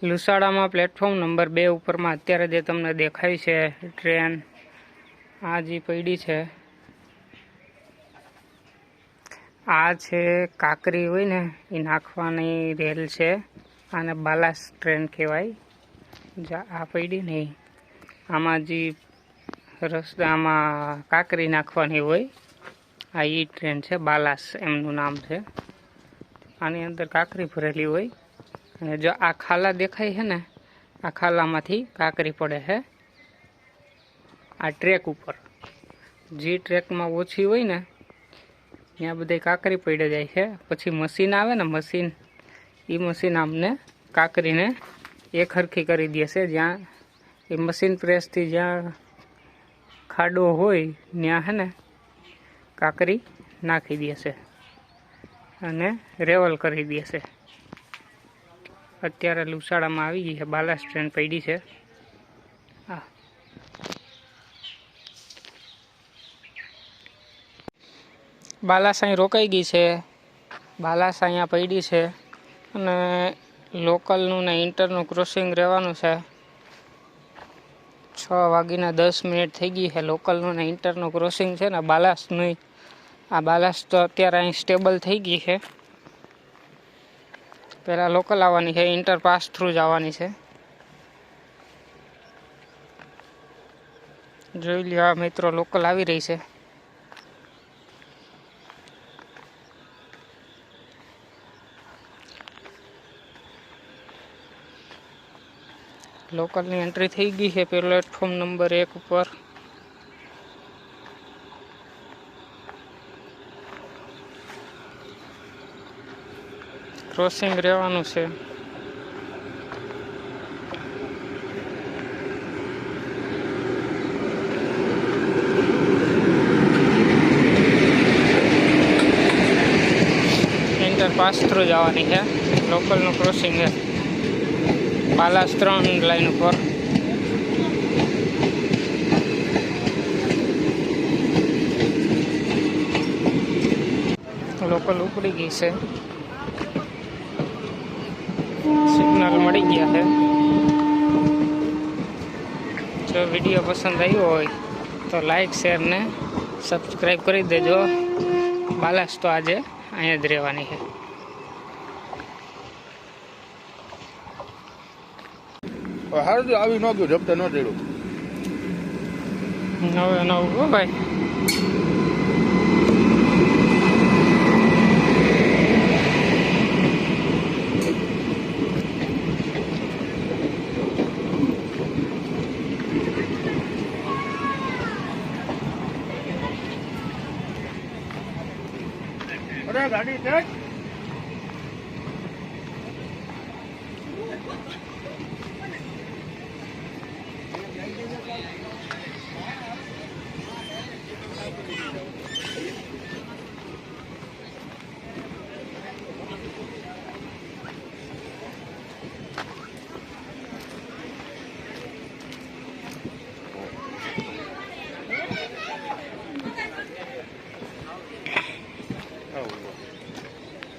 લુસાડામાં platform number 2 ઉપરમાં અત્યારે જે તમને દેખાય છે ટ્રેન, આ જે પડી છે આ છે કાંકરી હોય ને એ નાખવાની રેલ છે. આને બાલાસ ટ્રેન કહેવાય. આ પડી નહીં, આમાં જે રસ્તામાં કાંકરી નાખવાની હોય આ ઈ ટ્રેન છે. બાલાસ એમનું નામ છે. આની અંદર કાંકરી ભરેલી હોય અને જો આ ખાલા દેખાય છે ને, આ ખાલામાંથી કાંકરી પડે છે આ ટ્રેક ઉપર. જે ટ્રેકમાં ઓછી હોય ને ત્યાં બધી કાંકરી પડી જાય છે. પછી મશીન આવે ને, એ મશીન આમને કાંકરીને એક હરખી કરી દે છે. જ્યાં એ મશીન પ્રેસથી જ્યાં ખાડો હોય ત્યાં છે ને કાંકરી નાખી દે છે અને રેવલ કરી દે છે. અત્યારે લુસાડામાં આવી ગઈ છે, બાલાસ ટ્રેન પડી છે. હા, બાલાસ અહીં રોકાઈ ગઈ છે. બાલાસ અહીંયા પડી છે અને લોકલનું ને ઇન્ટરનું ક્રોસિંગ રહેવાનું છે. 6:10 થઈ ગઈ છે. લોકલનું ને ઇન્ટરનું ક્રોસિંગ છે ને બાલાસનું. આ બાલાસ તો અત્યારે અહીં સ્ટેબલ થઈ ગઈ છે. પહેલાં લોકલ આવવાની છે, ઇન્ટર પાસ થ્રુ જ આવવાની છે. જોઈ લ્યો આ મિત્રો, લોકલ આવી રહી છે. લોકલની એન્ટ્રી થઈ ગઈ છે પ્લેટફોર્મ નંબર 1 ઉપર. ક્રોસિંગ રહેવાનું છે. ઇન્ટર પાસ થ્રુ જવાની છે. લોકલનું ક્રોસિંગ છે બાલાસ 3 લાઈન ઉપર. લોકલ ઉપડી ગઈ છે, સિગ્નલ મળી ગયા છે. જો વિડીયો પસંદ આવ્યો હોય તો લાઈક, શેર ને સબસ્ક્રાઈબ કરી દેજો. બાલાસ તો આજે અહીંયા જ રહેવાની છે. હારું આવી ન ગયું, જપતા ન ચડ્યું. નવે નવું ભાઈ. અરે ગાડી